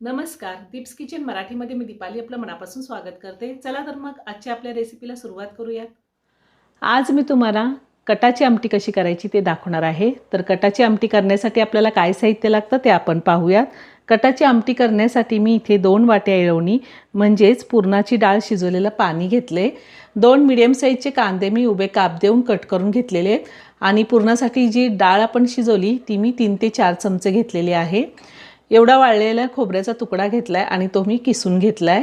नमस्कार, दीप्स किचन मराठीमध्ये मी दीपाली आपलं मनापासून स्वागत करते. चला तर मग आजच्या आपल्या रेसिपीला सुरुवात करूयात. आज मी तुम्हाला कटाची आमटी कशी करायची ते दाखवणार आहे. तर कटाची आमटी करण्यासाठी आपल्याला काय साहित्य लागतं ते आपण पाहूयात. कटाची आमटी करण्यासाठी मी इथे 2 वाट्या येळवणी म्हणजेच पुरणाची डाळ शिजवलेलं पाणी घेतले. 2 मीडियम साईजचे कांदे मी उभे काप देऊन कट करून घेतलेले आहेत आणि पुरणासाठी जी डाळ आपण शिजवली ती मी 3 ते 4 चमचे घेतलेली आहे. एवढा वाळलेला खोबऱ्याचा तुकडा घेतलाय आणि तो मी किसून घेतलाय.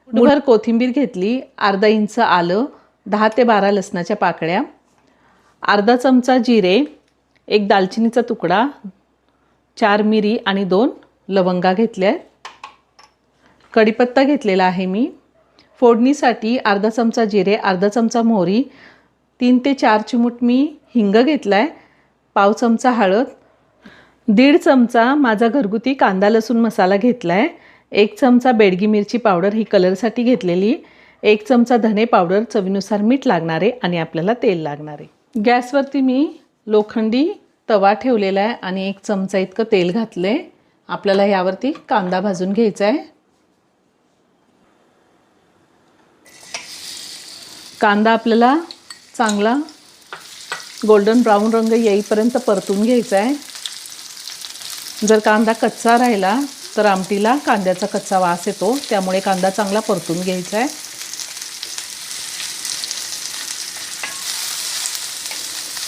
मुठभर कोथिंबीर घेतली, अर्धा इंच आलं, 10 ते 12 लसणाच्या पाकळ्या, अर्धा चमचा जिरे, एक दालचिनीचा तुकडा, 4 मिरी आणि 2 लवंगा घेतल्या. कढीपत्ता घेतलेला आहे मी. फोडणीसाठी अर्धा चमचा जिरे, अर्धा चमचा मोहरी, 3 ते 4 चिमूट मी हिंग घेतलाय, पाव चमचा हळद, 1.5 चमचा माझा घरगुती कांदा लसूण मसाला घेतलाय, 1 चमचा बेडगी मिरची पावडर ही कलरसाठी घेतलेली, 1 चमचा धने पावडर, चवीनुसार मीठ लागणार आहे आणि आपल्याला तेल लागणार आहे. गॅसवरती मी लोखंडी तवा ठेवलेला आहे आणि 1 चमचा इतकं तेल घातले. आपल्याला यावरती कांदा भाजून घ्यायचा आहे. कांदा आपल्याला चांगला गोल्डन ब्राऊन रंग येईपर्यंत परतून घ्यायचा आहे. जर कांदा कच्चा राहिला तर आमटीला कांद्याचा कच्चा वास येतो, त्यामुळे कांदा चांगला परतून घ्यायचा आहे.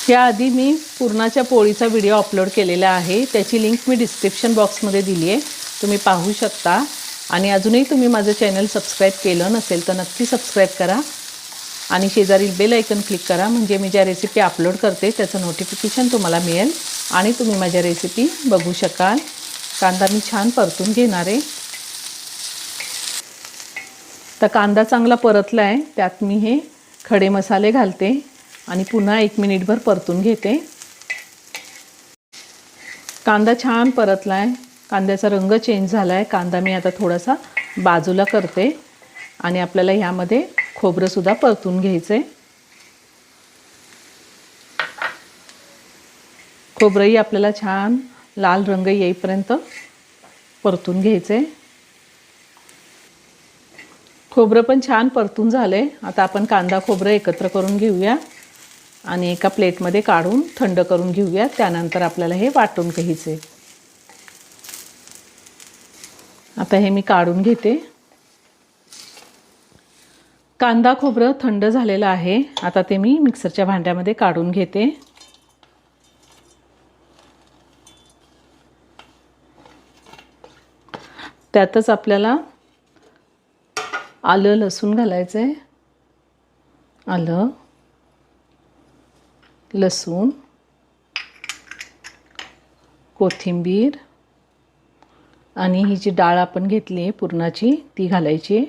याआधी मी पुरणाच्या पोळीचा व्हिडिओ अपलोड केलेला आहे, त्याची लिंक मी डिस्क्रिप्शन बॉक्समध्ये दिली आहे, तुम्ही पाहू शकता. आणि अजूनही तुम्ही माझं चॅनल सबस्क्राईब केलं नसेल तर नक्की सबस्क्राईब करा आणि शेजारील बेल आयकन क्लिक करा, म्हणजे मी ज्या रेसिपी अपलोड करते त्याचं नोटिफिकेशन तुम्हाला मिळेल आणि तुम्ही माझ्या रेसिपी बघू शकाल. कांदा मी छान परतून घेणार आहे. तर कांदा चांगला परतला आहे, त्यात मी हे खडे मसाले घालते आणि पुन्हा 1 मिनिटभर परतून घेते. कांदा छान परतला आहे, कांद्याचा रंग चेंज झाला आहे. कांदा मी आता थोडासा बाजूला करते आणि आपल्याला ह्यामध्ये खोबरंसुद्धा परतून घ्यायचं आहे. खोबरंही आपल्याला छान लाल रंग येईपर्यंत परतून घ्यायचं आहे. खोबरं पण छान परतून झालं आहे. आता आपण कांदा खोबरं एकत्र करून घेऊया आणि एका प्लेटमध्ये काढून थंड करून घेऊया. त्यानंतर आपल्याला हे वाटून घ्यायचे. आता हे मी काढून घेते. कांदा खोबरं थंड झालेलं आहे. आता ते मी मिक्सरच्या भांड्यामध्ये काढून घेते. त्यातच आपल्याला आलं लसूण घालायचं आहे. आलं लसूण, कोथिंबीर आणि ही जी डाळ आपण घेतली आहे पुरणाची ती घालायची आहे.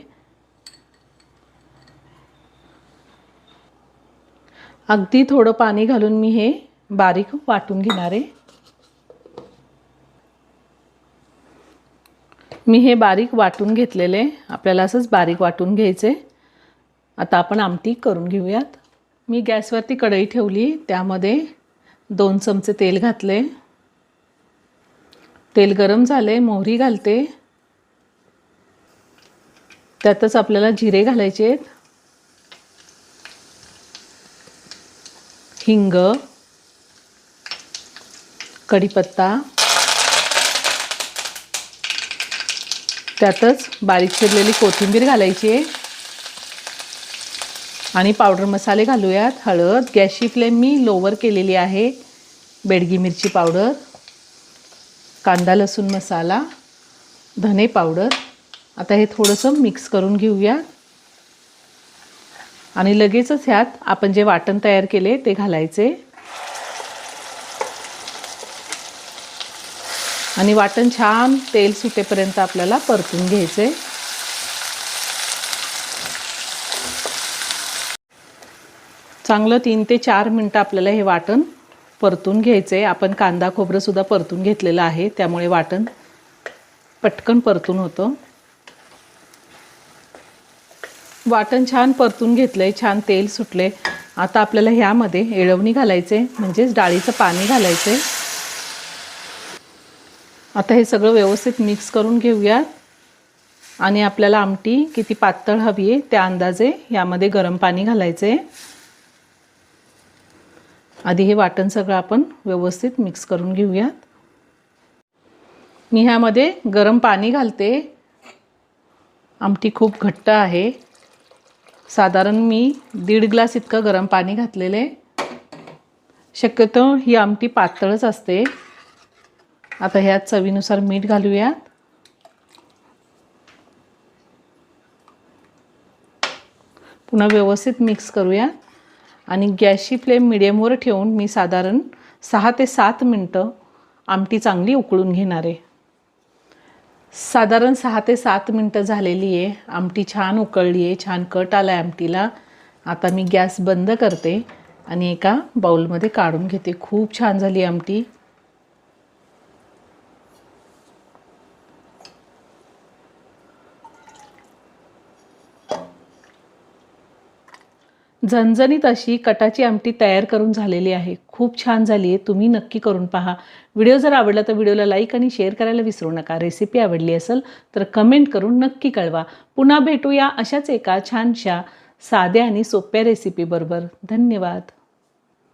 अगदी थोडं पाणी घालून मी हे बारीक वाटून घेणार आहे. मी हे बारीक वाटून घेतलेले, आपल्याला असंच बारीक वाटून घ्यायचे. आता आपण आमटी करून घेऊयात. मी गॅसवरती कढई ठेवली, त्यामध्ये 2 चमचे तेल घातले. तेल गरम झाले, मोहरी घालते. त्यातच आपल्याला जिरे घालायचे आहेत, हिंग, कढीपत्ता, त्यातच बारीक चिरलेली कोथिंबीर घालायची आहे आणि पावडर मसाले घालूयात. हळद, गॅसची फ्लेम मी लोवर केलेली आहे, बेडगी मिरची पावडर, कांदा लसूण मसाला, धने पावडर. आता हे थोडंसं मिक्स करून घेऊया आणि लगेचच ह्यात आपण जे वाटण तयार केले ते घालायचे आणि वाटण छान तेल सुटेपर्यंत आपल्याला परतून घ्यायचे. चांगलं 3 ते 4 मिनटं आपल्याला हे वाटण परतून घ्यायचे. आपण कांदा खोबरंसुद्धा परतून घेतलेलं आहे, त्यामुळे वाटण पटकन परतून होतं. वाटण छान परतून घेतलंय, छान तेल सुटले. आता आपल्याला ह्यामध्ये येळवणी घालायचे, म्हणजेच डाळीचं पाणी घालायचे. आता हे सगळं व्यवस्थित मिक्स करून घेऊयात आणि आपल्याला आमटी किती पातळ हवी आहे त्या अंदाजे यामध्ये गरम पाणी घालायचे. आधी हे वाटण सगळं आपण व्यवस्थित मिक्स करून घेऊयात. मी ह्यामध्ये गरम पाणी घालते. आमटी खूप घट्ट आहे. साधारण मी 1.5 ग्लास इतकं गरम पाणी घातलेले. शक्यतो ही आमटी पातळच असते. आता ह्यात चवीनुसार मीठ घालूयात. पुन्हा व्यवस्थित मिक्स करूया आणि गॅसची फ्लेम मिडियमवर ठेवून मी साधारण 6 ते 7 मिनटं आमटी चांगली उकळून घेणार आहे. साधारण 6 ते 7 मिनटं झालेली आहे. आमटी छान उकळली आहे, छान कट आला आहे आमटीला. आता मी गॅस बंद करते आणि एका बाउलमध्ये काढून घेते. खूप छान झाली आमटी. झणझणीत अशी कटाची आमटी तयार करून झालेली आहे. खूप छान झाली आहे. तुम्ही नक्की करून पहा. व्हिडिओ जर आवडला तर व्हिडिओला लाईक आणि शेअर करायला विसरू नका. रेसिपी आवडली असेल तर कमेंट करून नक्की कळवा. पुन्हा भेटूया अशाच एका छानशा साध्या आणि सोप्या रेसिपीबरोबर. धन्यवाद.